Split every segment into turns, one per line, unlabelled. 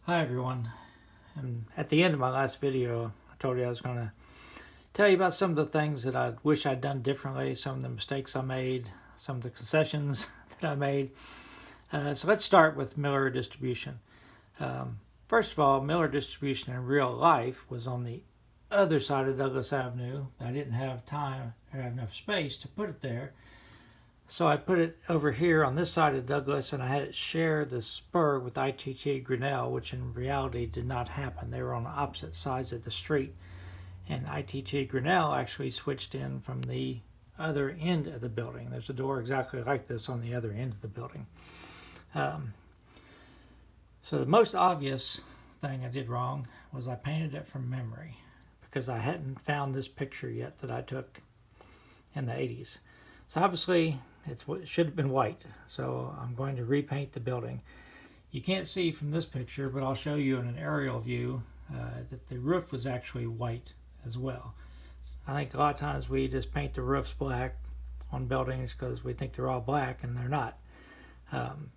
Hi everyone, and at the end of my last video I told you I was going to tell you about some of the things that I wish I'd done differently, some of the mistakes I made, some of the concessions that I made. So let's start with Miller Distribution. First of all, Miller Distribution in real life was on the other side of Douglas Avenue. I didn't have time or have enough space to put it there. So I put it over here on this side of Douglas, and I had it share the spur with ITT Grinnell, which in reality did not happen. They were on opposite sides of the street, and ITT Grinnell actually switched in from the other end of the building. There's a door exactly like this on the other end of the building. So the most obvious thing I did wrong was I painted it from memory because I hadn't found this picture yet that I took in the 80s. So obviously it should have been white, so I'm going to repaint the building. You can't see from this picture, but I'll show you in an aerial view that the roof was actually white as well. I think a lot of times we just paint the roofs black on buildings because we think they're all black and they're not.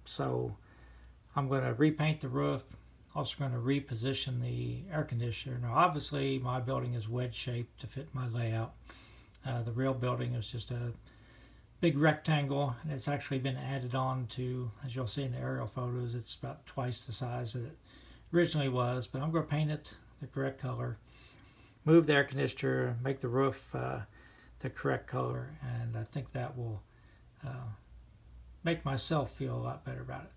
So I'm going to repaint the roof. Also going to reposition the air conditioner. Now obviously my building is wedge shaped to fit my layout. The real building is just a big rectangle, and it's actually been added on to, as you'll see in the aerial photos, it's about twice the size that it originally was. But I'm going to paint it the correct color, move the air conditioner, make the roof the correct color, and I think that will make myself feel a lot better about it.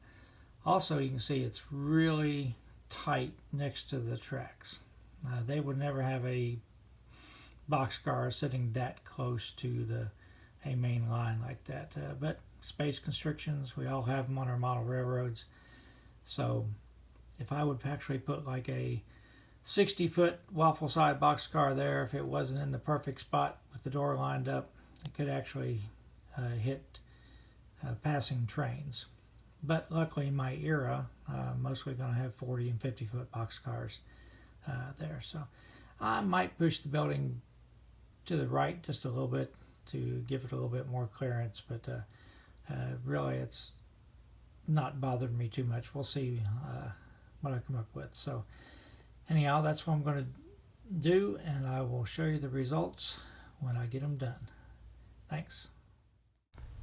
Also, you can see it's really tight next to the tracks. They would never have a boxcar sitting that close to a main line like that. But space constrictions, we all have them on our model railroads. So if I would actually put like a 60-foot waffle side boxcar there, if it wasn't in the perfect spot with the door lined up, it could actually hit passing trains. But luckily in my era, mostly going to have 40 and 50-foot boxcars there. So I might push the building to the right just a little bit to give it a little bit more clearance, but really it's not bothering me too much. We'll see what I come up with. So anyhow, that's what I'm going to do, and I will show you the results when I get them done. Thanks.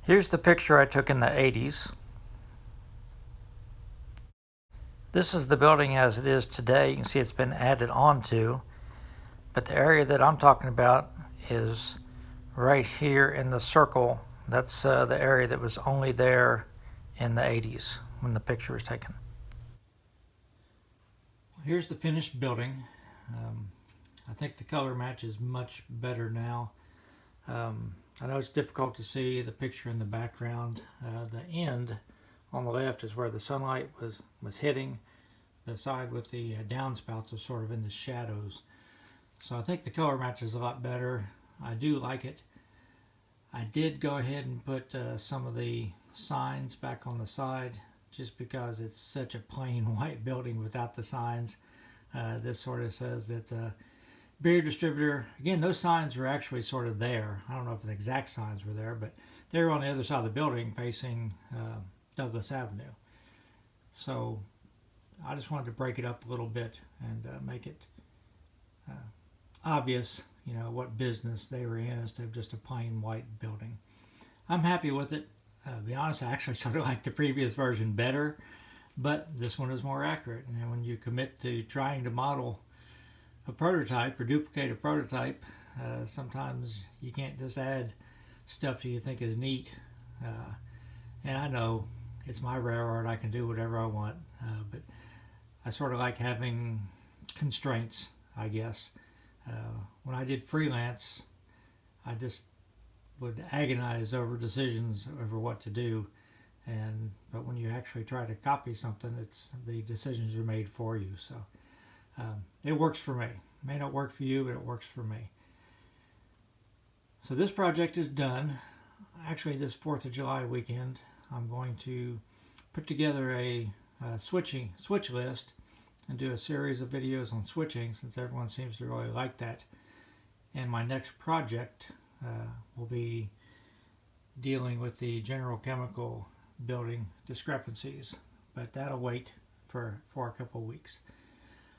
Here's the picture I took in the 80s. This is the building as it is today. You can see it's been added on to, but the area that I'm talking about is right here in the circle. That's the area that was only there in the 80s when the picture was taken. Here's the finished building. I think the color match is much better now. I know it's difficult to see the picture in the background. The end on the left is where the sunlight was hitting. The side with the downspouts was sort of in the shadows. So I think the color match is a lot better. I do like it. I did go ahead and put some of the signs back on the side just because it's such a plain white building without the signs. This sort of says that beer distributor. Again, those signs were actually sort of there. I don't know if the exact signs were there, but they were on the other side of the building facing Douglas Avenue. So I just wanted to break it up a little bit and make it obvious, you know, what business they were in instead of just a plain white building. I'm happy with it. To be honest, I actually sort of like the previous version better, but this one is more accurate. And when you commit to trying to model a prototype or duplicate a prototype, sometimes you can't just add stuff that you think is neat. And I know it's my railroad, I can do whatever I want, but I sort of like having constraints, I guess. When I did freelance, I just would agonize over decisions over what to do, but when you actually try to copy something, it's the decisions are made for you. So it works for me. It may not work for you, but it works for me. So this project is done. Actually, this 4th of July weekend, I'm going to put together a switch list and do a series of videos on switching, since everyone seems to really like that. And my next project will be dealing with the General Chemical building discrepancies, but that'll wait for a couple of weeks.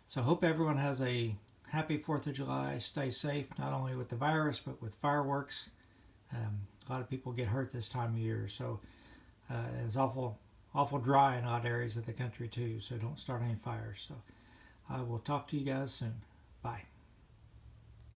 So I hope everyone has a happy 4th of July. Stay safe, not only with the virus, but with fireworks. A lot of people get hurt this time of year, so it's awful dry in odd areas of the country too, so don't start any fires. So I will talk to you guys soon. Bye.